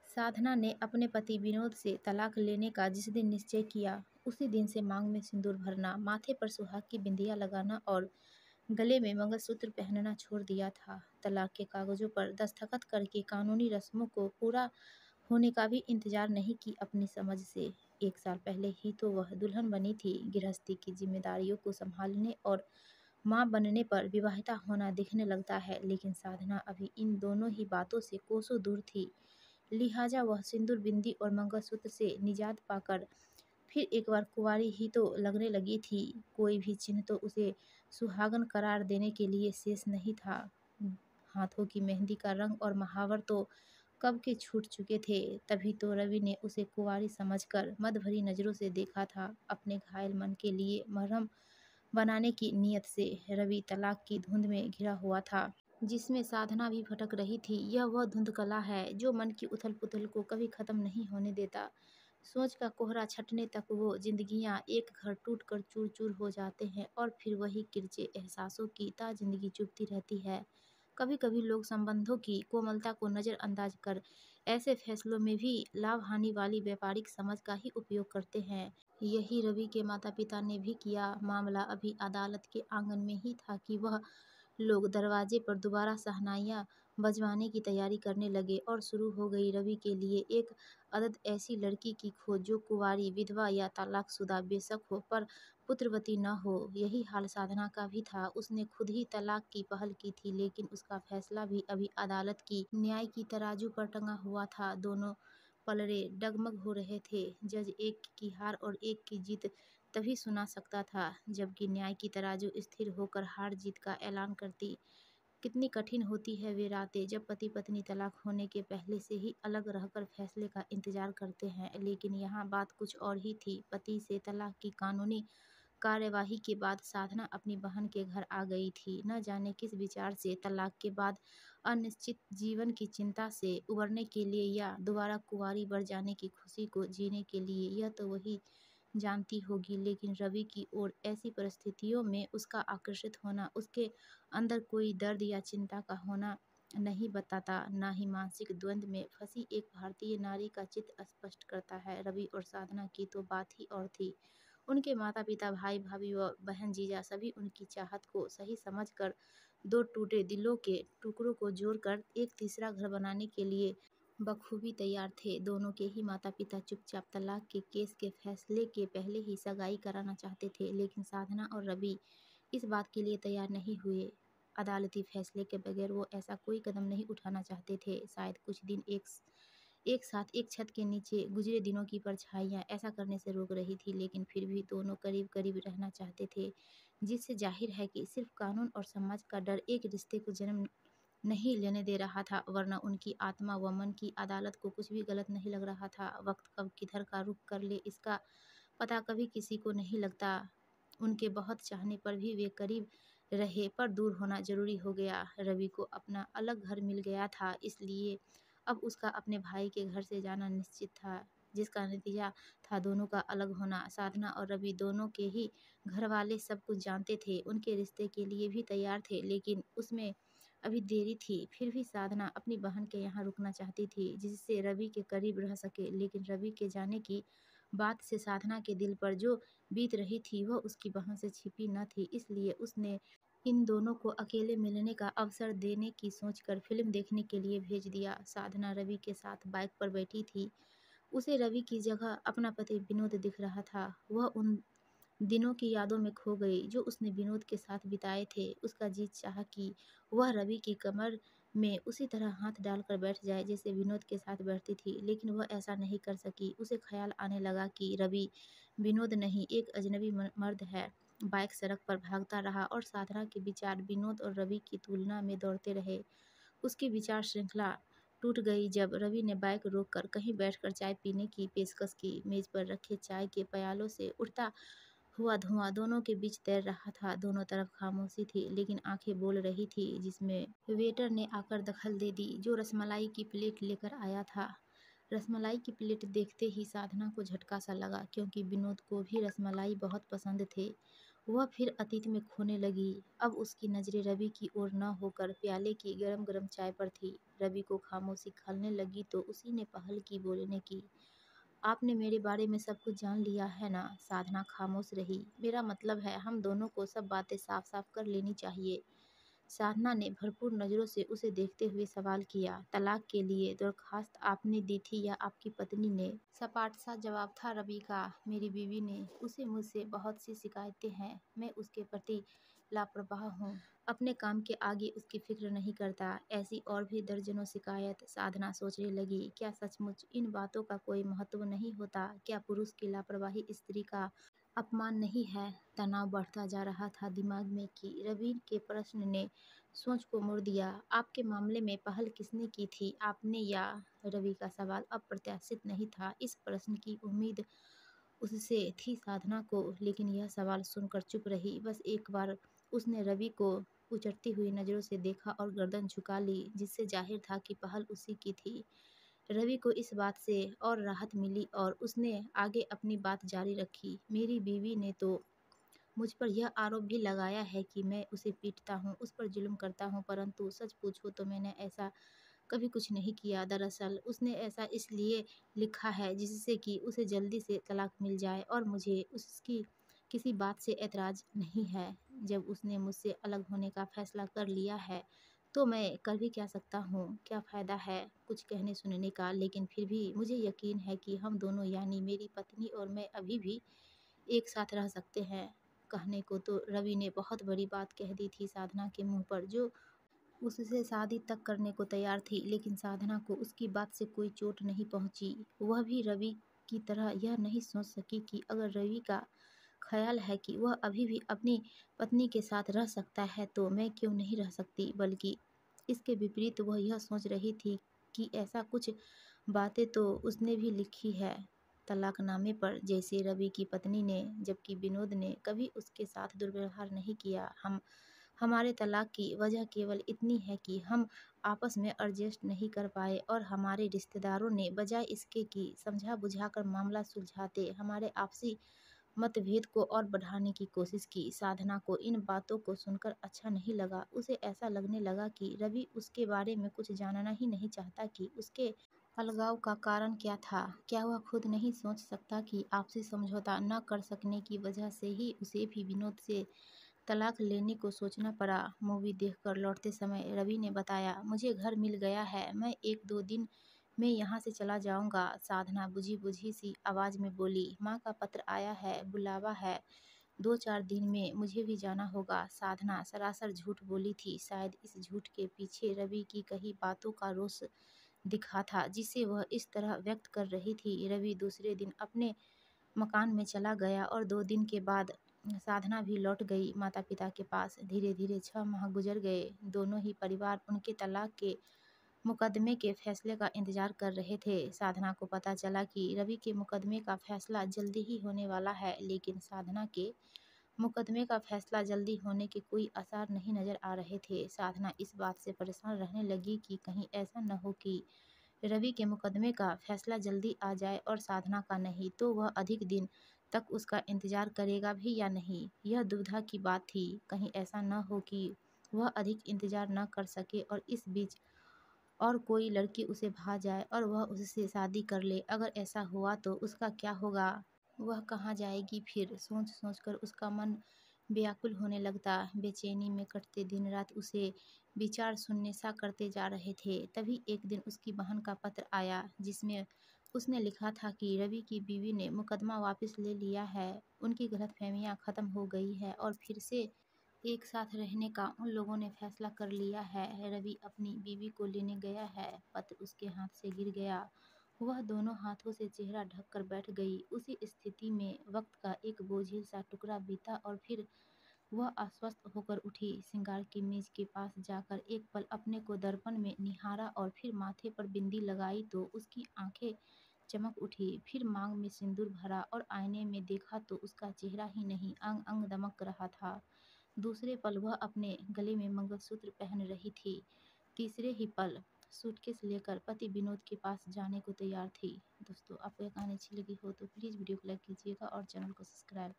साधना ने अपने पति विनोद से तलाक लेने का जिस दिन निश्चय किया, उसी दिन से मांग में सिंदूर भरना, माथे पर सुहाग की बिंदिया लगाना और गले में मंगलसूत्र पहनना छोड़ दिया था। तलाक के कागजों पर दस्तखत करके कानूनी रस्मों को पूरा होने का भी इंतजार नहीं की अपनी समझ से। 1 साल पहले ही तो वह दुल्हन बनी थी। गृहस्थी की जिम्मेदारियों को संभालने और माँ बनने पर विवाहिता होना दिखने लगता है, लेकिन साधना अभी इन दोनों ही बातों से कोसों दूर थी। लिहाजा वह सिंदूर, बिंदी और मंगलसूत्र से निजात पाकर फिर एक बार कुंवारी ही तो लगने लगी थी। कोई भी चिन्ह तो उसे सुहागन करार देने के लिए शेष नहीं था। हाथों की मेहंदी का रंग और महावर तो कब के छूट चुके थे। तभी तो रवि ने उसे कुंवारी समझकर मद भरी नजरों से देखा था। अपने घायल मन के लिए मरहम बनाने की नीयत से रवि तलाक की धुंध में घिरा हुआ था, जिसमें साधना भी भटक रही थी। यह वह धुंधकला है जो मन की उथल पुथल को कभी खत्म नहीं होने देता। सोच का कोहरा छटने तक वो जिंदगियां एक घर टूट कर चूर चूर हो जाते हैं और फिर वही किरचे एहसासों की जिंदगी चुभती रहती है। कभी कभी लोग संबंधों की कोमलता को नज़रअंदाज कर ऐसे फैसलों में भी लाभ हानि वाली व्यापारिक समझ का ही उपयोग करते हैं। यही रवि के माता पिता ने भी किया। मामला अभी अदालत के आंगन में ही था कि वह लोग दरवाजे पर दोबारा शहनाइयाँ बजवाने की तैयारी करने लगे और शुरू हो गई रवि के लिए एक अदद ऐसी लड़की की खोज जो कुंवारी, विधवा या तलाकशुदा बेशक हो पर पुत्रवती न हो। यही हाल साधना का भी था। उसने खुद ही तलाक की पहल की थी, लेकिन उसका फैसला भी अभी अदालत की न्याय की तराजू पर टंगा हुआ था। दोनों पलड़े डगमग हो रहे थे। जज एक की हार और एक की जीत तभी सुना सकता था जबकि न्याय की तराजू स्थिर होकर हार जीत का ऐलान करती। कितनी कठिन होती है वे रातें जब पति पत्नी तलाक होने के पहले से ही अलग रहकर फैसले का इंतजार करते हैं। लेकिन यहाँ बात कुछ और ही थी। पति से तलाक की कानूनी कार्यवाही के बाद साधना अपनी बहन के घर आ गई थी। न जाने किस विचार से, तलाक के बाद अनिश्चित जीवन की चिंता से उबरने के लिए या दोबारा कुंवारी बढ़ जाने की खुशी को जीने के लिए, यह तो वही जानती होगी। लेकिन रवि की ओर ऐसी परिस्थितियों में उसका आकर्षित होना, उसके अंदर कोई दर्द या चिंता का होना नहीं बताता, ना ही मानसिक द्वंद्व में फंसी एक भारतीय नारी का चित्र स्पष्ट करता है। रवि और साधना की तो बात ही और थी। उनके माता पिता, भाई भाभी व बहन जीजा सभी उनकी चाहत को सही समझकर दो टूटे दिलों के टुकड़ों को जोड़कर एक तीसरा घर बनाने के लिए बखूबी तैयार थे। दोनों के ही माता पिता चुपचाप तलाक के केस के फैसले के पहले ही सगाई कराना चाहते थे, लेकिन साधना और रवि इस बात के लिए तैयार नहीं हुए। अदालती फैसले के बगैर वो ऐसा कोई कदम नहीं उठाना चाहते थे। शायद कुछ दिन एक साथ एक छत के नीचे गुजरे दिनों की परछाइयाँ ऐसा करने से रोक रही थी, लेकिन फिर भी दोनों करीब करीब रहना चाहते थे, जिससे जाहिर है कि सिर्फ कानून और समाज का डर एक रिश्ते को जन्म नहीं लेने दे रहा था, वरना उनकी आत्मा व मन की अदालत को कुछ भी गलत नहीं लग रहा था। वक्त कब किधर का रुख कर ले इसका पता कभी किसी को नहीं लगता। उनके बहुत चाहने पर भी वे करीब रहे, पर दूर होना जरूरी हो गया। रवि को अपना अलग घर मिल गया था, इसलिए अब उसका अपने भाई के घर से जाना निश्चित था, जिसका नतीजा था दोनों का अलग होना। साधना और रवि दोनों के ही घर वाले सब कुछ जानते थे, उनके रिश्ते के लिए भी तैयार थे, लेकिन उसमें अभी देरी थी। फिर भी साधना अपनी बहन के यहाँ रुकना चाहती थी, जिससे रवि के करीब रह सके, लेकिन रवि के जाने की बात से साधना के दिल पर जो बीत रही थी वह उसकी बहन से छिपी न थी। इसलिए उसने इन दोनों को अकेले मिलने का अवसर देने की सोचकर फिल्म देखने के लिए भेज दिया। साधना रवि के साथ बाइक पर बैठी थी। उसे रवि की जगह अपना पति विनोद दिख रहा था। वह उन दिनों की यादों में खो गई जो उसने विनोद के साथ बिताए थे। उसका जी चाहा कि वह रवि की कमर में उसी तरह हाथ डालकर बैठ जाए जैसे विनोद के साथ बैठती थी, लेकिन वह ऐसा नहीं कर सकी। उसे ख्याल आने लगा कि रवि विनोद नहीं, एक अजनबी मर्द है। बाइक सड़क पर भागता रहा और साधना के विचार विनोद और रवि की तुलना में दौड़ते रहे। उसकी विचार श्रृंखला टूट गई जब रवि ने बाइक रोककर कहीं बैठकर चाय पीने की पेशकश की। मेज पर रखे चाय के प्यालों से उठता हुआ धुआं दोनों के बीच तैर रहा था। दोनों तरफ खामोशी थी, लेकिन आंखें बोल रही थी, जिसमें वेटर ने आकर दखल दे दी, जो रसमलाई की प्लेट लेकर आया था। रसमलाई की प्लेट देखते ही साधना को झटका सा लगा, क्योंकि विनोद को भी रसमलाई बहुत पसंद थे। वह फिर अतीत में खोने लगी। अब उसकी नज़रें रवि की ओर न होकर प्याले की गरम गरम चाय पर थी। रवि को खामोशी खलने लगी तो उसी ने पहल की बोलने की। आपने मेरे बारे में सब कुछ जान लिया है ना? साधना खामोश रही। मेरा मतलब है हम दोनों को सब बातें साफ साफ कर लेनी चाहिए। साधना ने भरपूर नज़रों से उसे देखते हुए सवाल किया। तलाक के लिए दरख्वास्त आपने दी थी या आपकी पत्नी ने? सपाट सा जवाब था रवि का। मेरी बीवी ने। उसे मुझसे बहुत सी शिकायतें हैं। मैं उसके प्रति लापरवाह हूँ। अपने काम के आगे उसकी फिक्र नहीं करता। ऐसी और भी दर्जनों शिकायत। साधना सोचने लगी, क्या सचमुच इन बातों का कोई महत्व नहीं होता? क्या पुरुष की लापरवाही स्त्री का अपमान नहीं है? तनाव बढ़ता जा रहा था दिमाग में कि रवि के प्रश्न ने सोच को मोड़ दिया। आपके मामले में पहल किसने की थी, आपने या? रवि का सवाल अप्रत्याशित नहीं था। इस प्रश्न की उम्मीद उससे थी साधना को, लेकिन यह सवाल सुनकर चुप रही। बस एक बार उसने रवि को उचटती हुई नज़रों से देखा और गर्दन झुका ली, जिससे जाहिर था कि पहल उसी की थी। रवि को इस बात से और राहत मिली और उसने आगे अपनी बात जारी रखी। मेरी बीवी ने तो मुझ पर यह आरोप भी लगाया है कि मैं उसे पीटता हूँ, उस पर जुल्म करता हूँ, परंतु सच पूछो तो मैंने ऐसा कभी कुछ नहीं किया। दरअसल उसने ऐसा इसलिए लिखा है जिससे कि उसे जल्दी से तलाक मिल जाए और मुझे उसकी किसी बात से ऐतराज़ नहीं है। जब उसने मुझसे अलग होने का फैसला कर लिया है तो मैं कर भी क्या सकता हूँ? क्या फ़ायदा है कुछ कहने सुनने का? लेकिन फिर भी मुझे यकीन है कि हम दोनों यानी मेरी पत्नी और मैं अभी भी एक साथ रह सकते हैं। कहने को तो रवि ने बहुत बड़ी बात कह दी थी साधना के मुंह पर, जो उससे शादी तक करने को तैयार थी, लेकिन साधना को उसकी बात से कोई चोट नहीं पहुंची। वह भी रवि की तरह यह नहीं सोच सकी कि अगर रवि का ख्याल है कि वह अभी भी अपनी पत्नी के साथ रह सकता है तो मैं क्यों नहीं रह सकती, बल्कि इसके विपरीत वह यह सोच रही थी कि ऐसा कुछ बातें तो उसने भी लिखी है तलाकनामे पर, जैसे रवि की पत्नी ने, जबकि विनोद ने कभी उसके साथ दुर्व्यवहार नहीं किया। हमारे तलाक की वजह केवल इतनी है कि हम आपस में एडजस्ट नहीं कर पाए और हमारे रिश्तेदारों ने बजाय इसके कि समझा बुझाकर मामला सुलझाते, हमारे आपसी मतभेद को और बढ़ाने की कोशिश की। साधना को इन बातों को सुनकर अच्छा नहीं लगा। उसे ऐसा लगने लगा कि रवि उसके बारे में कुछ जानना ही नहीं चाहता कि उसके अलगाव का कारण क्या था। क्या वह खुद नहीं सोच सकता कि आपसी समझौता न कर सकने की वजह से ही उसे भी विनोद से तलाक लेने को सोचना पड़ा? मूवी देखकर लौटते समय रवि ने बताया, मुझे घर मिल गया है, मैं 1-2 दिन में यहाँ से चला जाऊँगा। साधना बुझी बुझी सी आवाज़ में बोली, माँ का पत्र आया है, बुलावा है, 2-4 दिन में मुझे भी जाना होगा। साधना सरासर झूठ बोली थी। शायद इस झूठ के पीछे रवि की कही बातों का रोष दिखा था, जिसे वह इस तरह व्यक्त कर रही थी। रवि दूसरे दिन अपने मकान में चला गया और 2 दिन के बाद साधना भी लौट गई माता पिता के पास। धीरे धीरे 6 माह गुजर गए। दोनों ही परिवार उनके तलाक के मुकदमे के फैसले का इंतजार कर रहे थे। साधना को पता चला कि रवि के मुकदमे का फैसला जल्दी ही होने वाला है, लेकिन साधना के मुकदमे का फैसला जल्दी होने के कोई आसार नहीं नजर आ रहे थे। साधना इस बात से परेशान रहने लगी कि कहीं ऐसा न हो कि रवि के मुकदमे का फैसला जल्दी आ जाए और साधना का नहीं, तो वह अधिक दिन तक उसका इंतजार करेगा भी या नहीं। यह दुविधा की बात थी। कहीं ऐसा न हो कि वह अधिक इंतजार न कर सके और इस बीच और कोई लड़की उसे भा जाए और वह उससे शादी कर ले। अगर ऐसा हुआ तो उसका क्या होगा? वह कहाँ जाएगी फिर? सोच सोच कर उसका मन व्याकुल होने लगता। बेचैनी में कटते दिन रात उसे विचार शून्य सा करते जा रहे थे। तभी एक दिन उसकी बहन का पत्र आया, जिसमें उसने लिखा था कि रवि की बीवी ने मुकदमा वापस ले लिया है। उनकी गलतफहमियां खत्म हो गई है और फिर से एक साथ रहने का उन लोगों ने फैसला कर लिया है। रवि अपनी बीवी को लेने गया है। पत्र उसके हाथ से गिर गया। वह दोनों हाथों से चेहरा ढककर बैठ गई। उसी स्थिति में वक्त का एक बोझिल सा टुकड़ा बीता और फिर वह अस्वस्थ होकर उठी। श्रृंगार की मेज के पास जाकर एक पल अपने को दर्पण में निहारा और फिर माथे पर बिंदी लगाई तो उसकी आंखें चमक उठी। फिर मांग में सिंदूर भरा और आईने में देखा तो उसका चेहरा ही नहीं, अंग अंग दमक रहा था। दूसरे पल वह अपने गले में मंगलसूत्र पहन रही थी। तीसरे ही पल सूटकेस लेकर पति विनोद के पास जाने को तैयार थी। दोस्तों, आपको यह कहानी अच्छी लगी हो तो प्लीज़ वीडियो को लाइक कीजिएगा और चैनल को सब्सक्राइब